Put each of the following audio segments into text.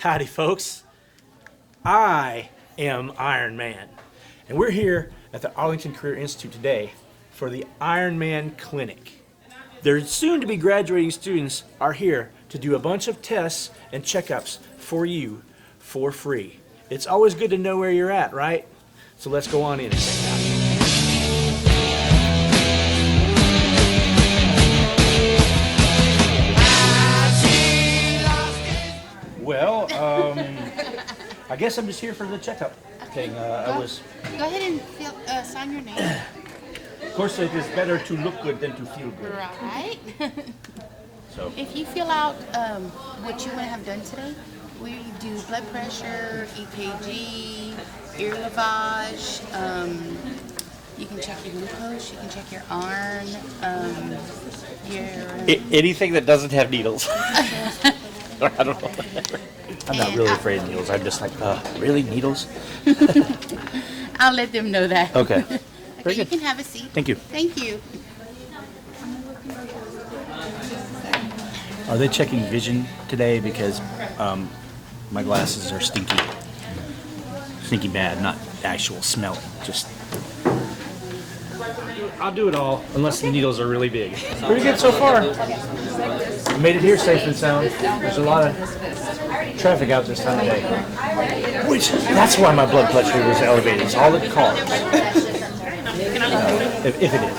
Howdy, folks. I am Iron Man, and we're here at the Arlington Career Institute today for the Iron Man Clinic. Their soon-to-be graduating students are here to do a bunch of tests and checkups for you for free. It's always good to know where you're at, right? So let's go on in and check it out. Well, I guess I'm just here for the checkup thing. Go ahead and sign your name. Of course, it is better to look good than to feel good. Right. So, If you fill out what you want to have done today, we do blood pressure, EKG, ear lavage. You can check your glucose. You can check your iron. Anything that doesn't have needles. I don't know. I'm not really afraid of needles. I'm just like, really, needles? I'll let them know that. Okay. Okay, Very you good. can have a seat. Thank you. Thank you. Are they checking vision today? Because my glasses are stinky. Stinky bad, not actual smelling. Just. I'll do it all, unless the needles are really big. Pretty good so far. We made it here safe and sound. There's a lot of traffic out this time of day. Which, that's why my blood pressure was elevated. It's all the cars. If it is.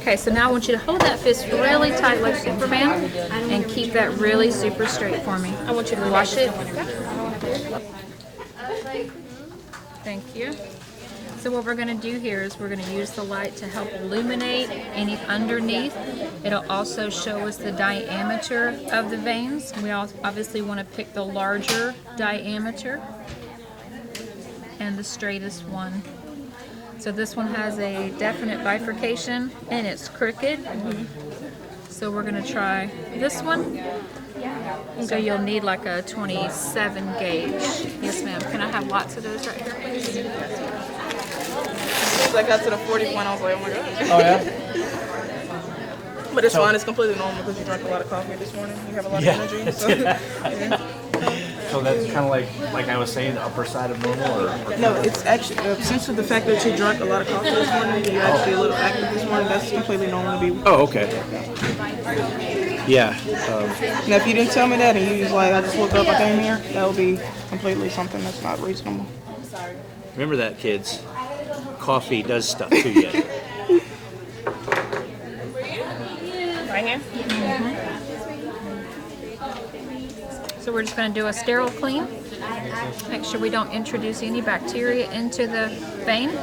Okay, so now I want you to hold that fist really tight like Superman and keep that really super straight for me. I want you to wash it. Thank you. So what we're going to do here is we're going to use the light to help illuminate any underneath. It'll also show us the diameter of the veins. We obviously want to pick the larger diameter and the straightest one. So this one has a definite bifurcation and it's crooked. So we're going to try this one. So you'll need like a 27 gauge. Yes, ma'am. Can I have lots of those right here, please? As I got to the 40 point, I was like, oh my god. Oh, yeah? But it's fine, it's completely normal because you drank a lot of coffee this morning. You have a lot of energy. So, So that's kind of like I was saying, the upper side of normal? Or no, it's actually, since the fact that you drank a lot of coffee this morning, and you're actually a little active this morning, that's completely normal to be. Oh, okay. Yeah. Now, if you didn't tell me that and you was like, I just woke up, I came here, that would be completely something that's not reasonable. Remember that, kids. Coffee does stuff to you. Right here? So we're just going to do a sterile clean. Make sure we don't introduce any bacteria into the vein.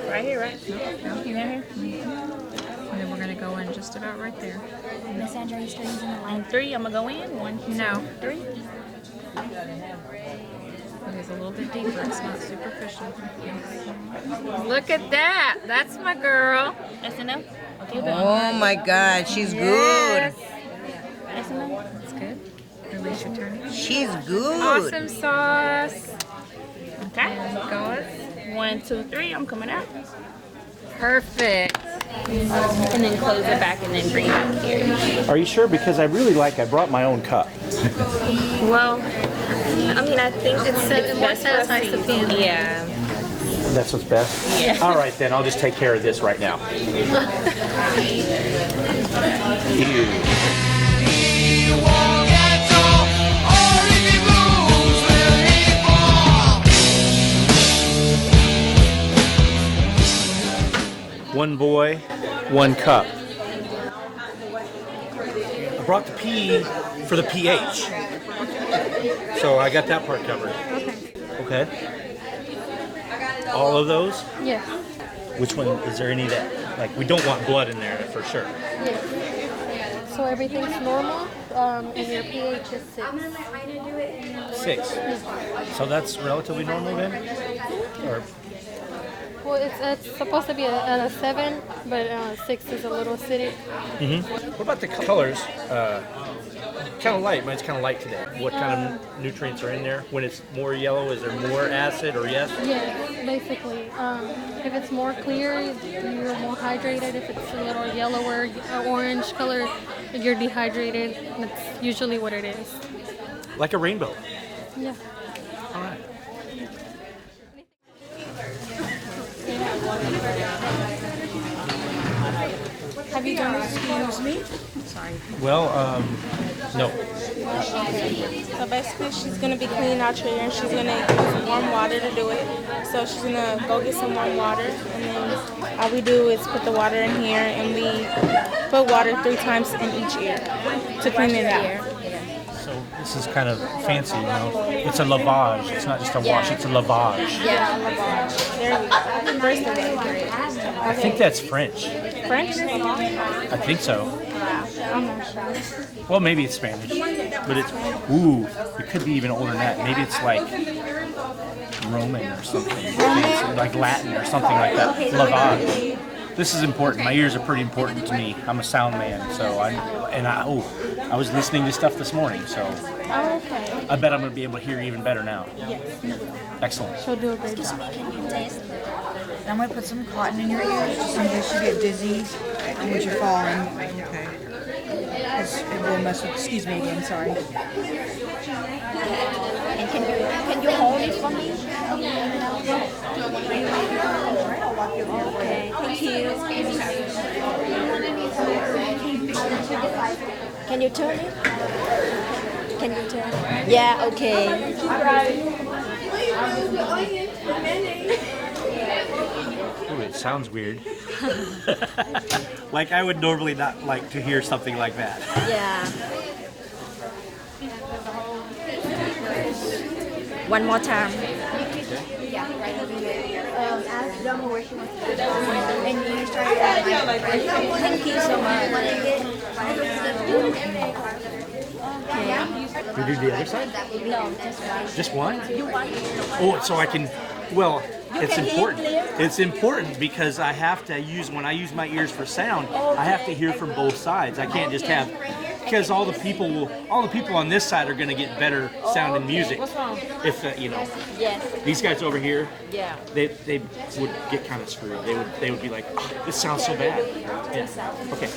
Right here, right? And then we're going to go in just about right there. Miss Andrea, you're still using the line 3, I'm going to go in. 1, 2, No. 3. It is a little bit deeper. It's not superficial. Look at that. That's my girl. SNL? Oh my God, she's Yes. good. That's good. Release your turn. She's good. Awesome sauce. Okay. And gauze. 1, 2, 3, I'm coming out. Perfect. and then close it back and then bring it back here. Are you sure? Because I brought my own cup. Well, I mean, I think it's best for us to use. Yeah. That's what's best? Yeah. All right, then. I'll just take care of this right now. Ew. One boy, one cup. I brought the P for the pH. So I got that part covered. Okay. All of those? Yeah. Which one, is there any that, like, we don't want blood in there for sure? Yeah. So everything's normal, and your pH is 6. 6. So that's relatively normal then? Or Well, it's supposed to be at a 7, but 6 is a little acidic. what about the colors? Kind of light. Mine's kind of light today. What kind of nutrients are in there? When it's more yellow, is there more acid or yes? Yeah, basically. If it's more clear, you're more hydrated. If it's a little yellower, orange color, you're dehydrated. That's usually what it is. Like a rainbow. Yeah. All right. Have you done excuse me? Well, no. So basically, she's gonna be cleaning out your ear, and she's gonna use warm water to do it. So she's gonna go get some warm water, and then all we do is put the water in here, and we put water 3 times in each ear to clean it out. So this is kind of fancy, you know. It's a lavage. It's not just a wash. It's a lavage. Yeah, lavage. There we go. First of all, I think that's French. French. I think so. I'm not sure. Well, maybe it's Spanish, but it's it could be even older than that. Maybe it's like Roman or something, like Latin or something like that. Lavage. This is important. My ears are pretty important to me. I'm a sound man, so I was listening to stuff this morning, so Oh, okay. I bet I'm going to be able to hear even better now. Yes. Excellent. She'll do a great job. I'm gonna put some cotton in your ears just in case you get dizzy and when you're falling. Okay. It will mess with. Excuse me again. Sorry. And can you hold it for me? Okay, thank you. Can you turn it? Can you turn it? Yeah, okay. Ooh, it sounds weird. Like I would normally not like to hear something like that. Yeah. One more time. Ask Doma where she wants to go. And you start Thank you so much. Okay. We do the other side? No, just one. Just one? Oh, so I can. Well, it's important. It's important because I have to use when I use my ears for sound. I have to hear from both sides. I can't just have because all the people on this side are going to get better sounding music. What's wrong? If you know, Yes. these guys over here, Yeah. they would get kind of screwed. They would be like, oh, this sounds so bad. Yeah. Okay.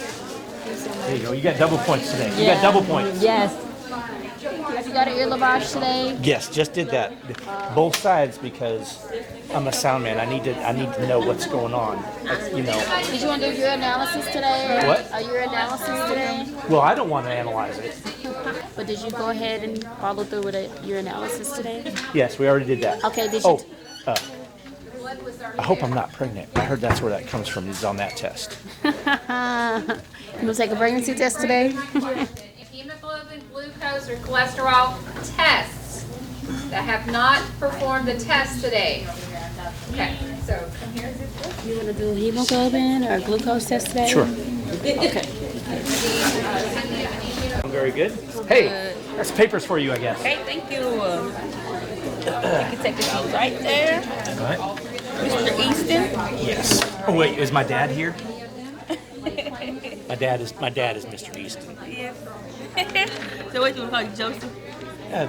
There you go. You got double points today. You got double points. Yes. Have you got an ear lavage today? Yes, just did that. Both sides because I'm a sound man. I need to know what's going on. You know. Did you want to do your analysis today? What? Your analysis today? Well, I don't want to analyze it. But did you go ahead and follow through with your analysis today? Yes, we already did that. Okay, did you? Oh, I hope I'm not pregnant. I heard that's where that comes from. Is on that test. You gonna take a pregnancy test today? Hemoglobin, glucose, or cholesterol tests that have not performed the test today. Okay, so come here. You want to do a hemoglobin or a glucose test today? Sure. Okay. Very good. Hey, that's papers for you, I guess. Okay, thank you. You can take the seat right there. All right. Mr. Easton. Yes. Oh wait, is my dad here? My dad is Mr. Easton. Yes. So what you want to call you, Joseph?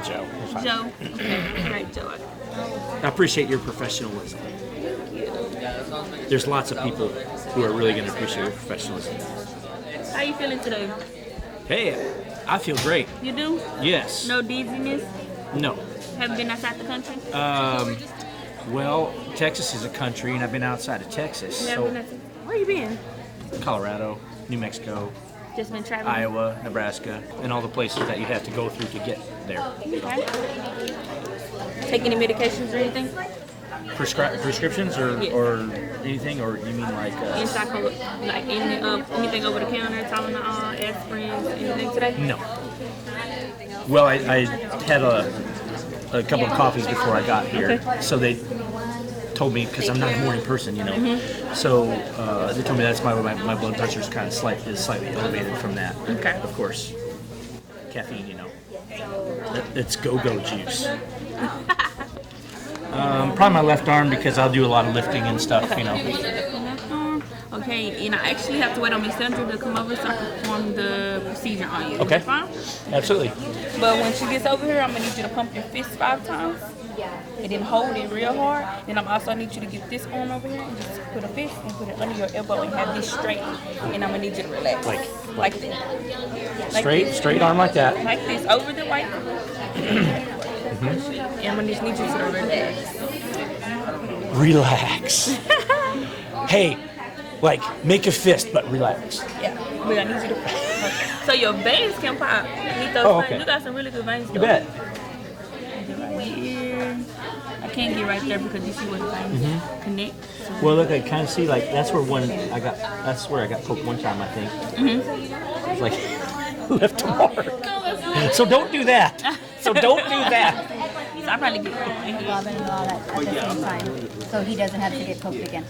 Joe. we're fine. Joe. Okay. All right, Joe. I appreciate your professionalism. There's lots of people who are really going to appreciate your professionalism. How you feeling today? Hey, I feel great. You do? Yes. No dizziness? No. Haven't been outside the country? Well, Texas is a country, and I've been outside of Texas. Never been So, outside. Where you been? Colorado, New Mexico, Just been traveling? Iowa, Nebraska, and all the places that you have to go through to get there. Okay. Take any medications or anything? Prescriptions or anything, or you mean like? Inside, like anything over the counter, Tylenol, aspirin, anything today? No. Well, I had a couple of coffees before I got here, Okay. so they told me because I'm not a morning person, you know. So they told me that's why my blood pressure is kind of slightly elevated from that. Okay. Of course, caffeine, you know. It's go-go juice. Probably my left arm because I'll do a lot of lifting and stuff, you know. Left arm? Oh, Okay, and I actually have to wait on Miss Sandra to come over so I can perform the procedure on you. Okay. Is that fine? Absolutely. But when she gets over here, I'm gonna need you to pump your fist 5 times. And then hold it real hard. Then I'm also need you to get this arm over here and just put a fist and put it under your elbow and have this straight. And I'm gonna need you to relax. Like that. Like Straight arm like that. Like this, over the white. And I'm gonna just need you to relax. Relax. Hey, like make a fist, but relax. Yeah, but I need you to. So your veins can pop. Need those veins. You got some really good veins. You bet. I can't get right there because you see where the veins connect. So. Well, look, I kind of see like that's where that's where I got poked one time, I think. It's like left a mark. So don't do that. So don't do that. So I probably get Robin and all that at the same time, so he doesn't have to get poked again.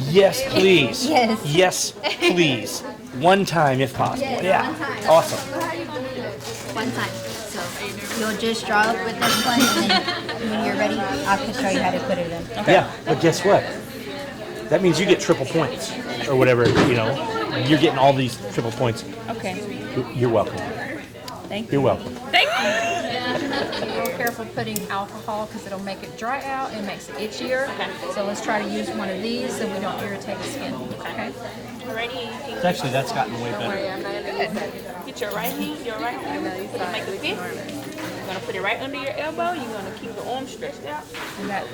Yes, please. Yes. Yes, please. One time if possible. Yeah. Awesome. One time. So you'll just draw up with this one, and then when you're ready, I can show you how to put it in. Okay. Yeah, but guess what? That means you get triple points or whatever. You know, you're getting all these triple points. Okay. You're welcome. Thank you. You're welcome. Thank you. Be real careful putting alcohol because it'll make it dry out and makes it itchier. Okay. So let's try to use one of these so we don't irritate the skin. Okay. Alrighty. Actually, that's gotten way better. Get your right hand, make a fist. You're gonna put it right under your elbow. You're gonna keep the arm stretched out. And that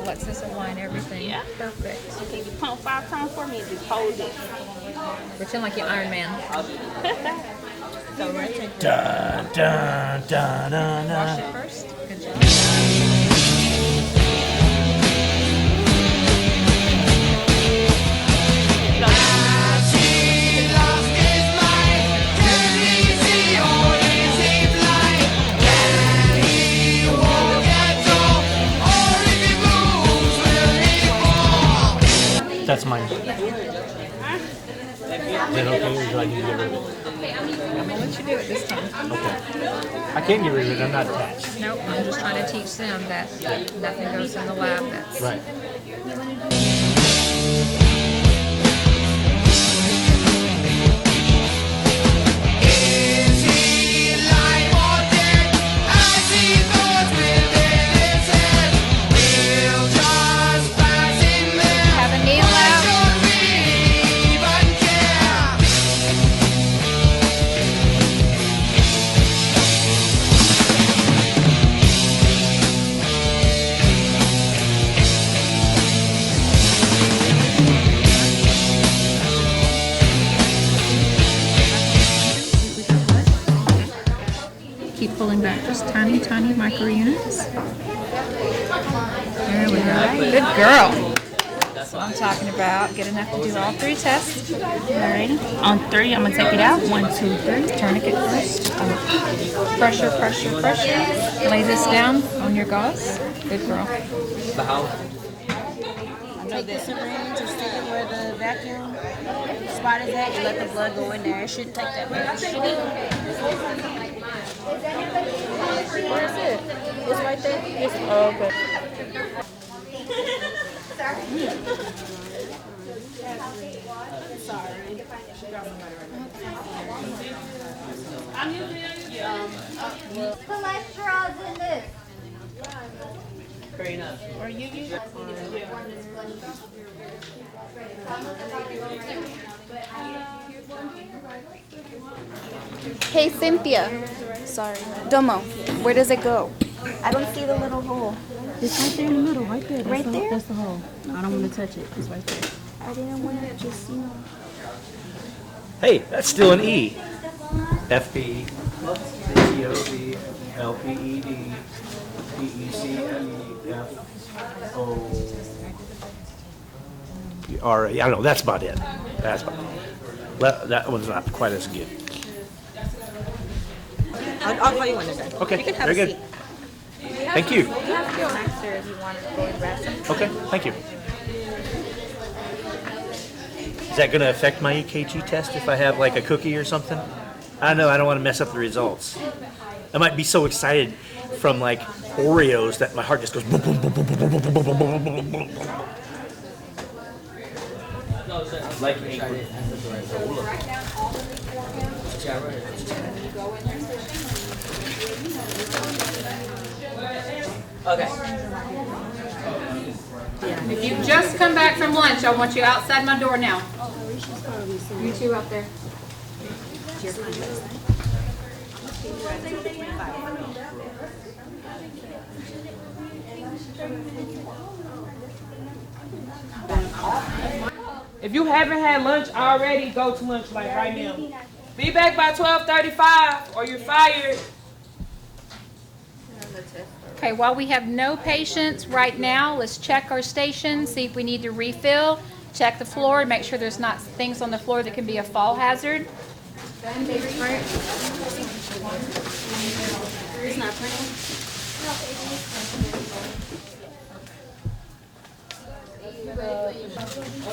lets us align everything. Yeah. Perfect. So can you pump 5 times for me and just hold it? Pretend like you're Iron Man. So right there. Dun, dun, dun, dun, Wash dun. it first. Good job. That's mine. Is that okay, or do I need to get rid of it? I'm gonna let you do it this time. Okay. I can get rid of it. I'm not attached. Nope, I'm just trying to teach them that nothing goes in the lab that's Right. have a knee lab. Keep pulling back just tiny, tiny micro units. There we go. Good girl. That's what I'm talking about. Good enough to do all 3 tests. Alrighty. On 3, I'm gonna take it out. 1, 2, 3. Tourniquet first. Pressure, pressure, pressure. Lay this down on your gauze. Good girl. Take the syringe and stick it where the vacuum spot is at and let the blood go in there. It shouldn't take that much. Where is it? It's right there. Oh, okay. Cholesterol's in this. Are you using? Hey Cynthia. Sorry. Domo, where does it go? I don't see the little hole. It's right there in the middle, right there. Right there? That's the hole. I don't want to touch it. It's right there. I didn't want to just, Hey, that's still an E. F-P, C-O-V, L-P-E-D, P-E-C-E-F-O. I don't know, that's about it. That's about it. That one's not quite as good. I'll call you when they're done. Okay, You can have very a good. seat. Thank you. You have to go next there if you want to go and grab some. Okay, thank you. Is that going to affect my EKG test if I have like a cookie or something? I don't know, I don't want to mess up the results. I might be so excited from like Oreos that my heart just goes boom, boom, boom, boom, boom, boom, boom, boom, boom, boom, boom, boom. If you just come back from lunch, I want you outside my door now. You two up there. If you haven't had lunch already, go to lunch like right now. Be back by 12:35 or you're fired. Okay, while we have no patients right now, let's check our station, see if we need to refill, check the floor, make sure there's not things on the floor that can be a fall hazard.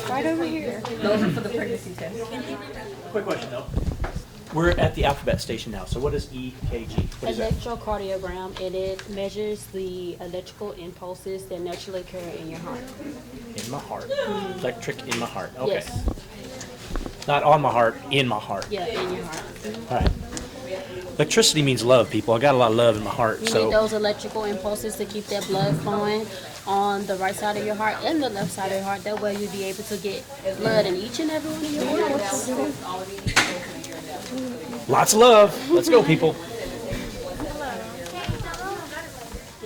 Right over here. Those are for the pregnancy test. Quick question though. We're at the alphabet station now. So what is EKG? What is that? Electrocardiogram, and it measures the electrical impulses that naturally occur in your heart. In my heart. Electric in my heart. Okay. Yes. Not on my heart, in my heart. Yeah, in your heart. All right. Electricity means love, people. I got a lot of love in my heart. You So need those electrical impulses to keep that blood flowing on the right side of your heart and the left side of your heart. That way you'll be able to get blood in each and every one of your organs. lots of love. Let's go, people.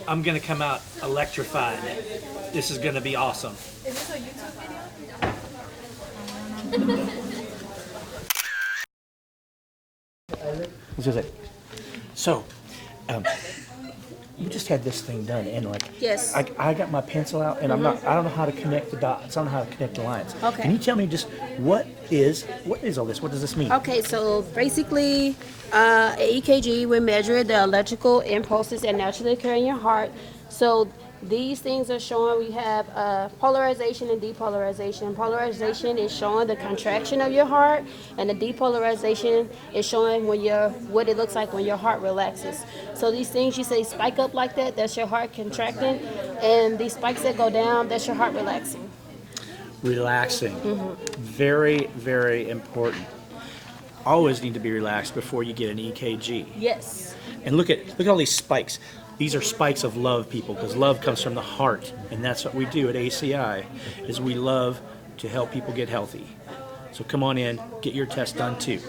I'm gonna come out electrified. This is gonna be awesome. Is this a YouTube video? What's gonna say? So, you just had this thing done, and like, Yes. I got my pencil out, and I don't know how to connect the dots. I don't know how to connect the lines. Okay. Can you tell me just what is all this? What does this mean? Okay, so basically, EKG will measure the electrical impulses that naturally occur in your heart. So these things are showing we have polarization and depolarization. Polarization is showing the contraction of your heart, and the depolarization is showing what it looks like when your heart relaxes. So these things you say spike up like that, that's your heart contracting, and these spikes that go down, that's your heart relaxing. Relaxing. Very, very important. Always need to be relaxed before you get an EKG. Yes. And look at all these spikes. These are spikes of love, people, because love comes from the heart, and that's what we do at ACI. Is we love to help people get healthy. So come on in, get your test done too.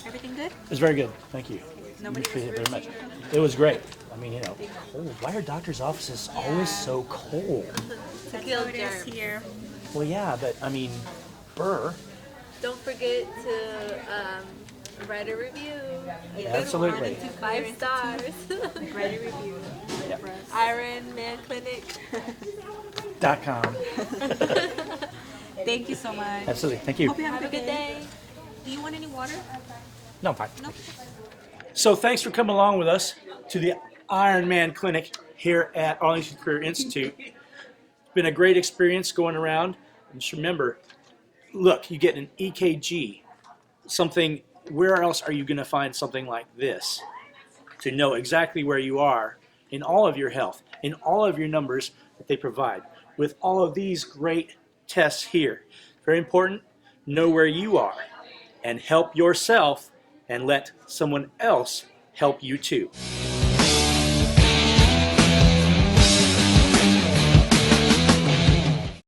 Everything good? It was very good. Thank you. Nobody Appreciate it was very much. It was great. I mean, cold. Why are doctors' offices always so cold? To kill germs. Here. Well, yeah, but I mean, Burr. Don't forget to write a review. Absolutely. 1 to 5 stars. Write a review. Yep. IronManClinic.com. Thank you so much. Absolutely. Thank you. Hope you have Have a good day. Do you want any water? No, I'm fine. No. So thanks for coming along with us to the Iron Man Clinic here at Arlington Career Institute. It's been a great experience going around. And just remember, look, you get an EKG, something. Where else are you going to find something like this to know exactly where you are in all of your health, in all of your numbers that they provide, with all of these great tests here? Very important, know where you are and help yourself and let someone else help you too.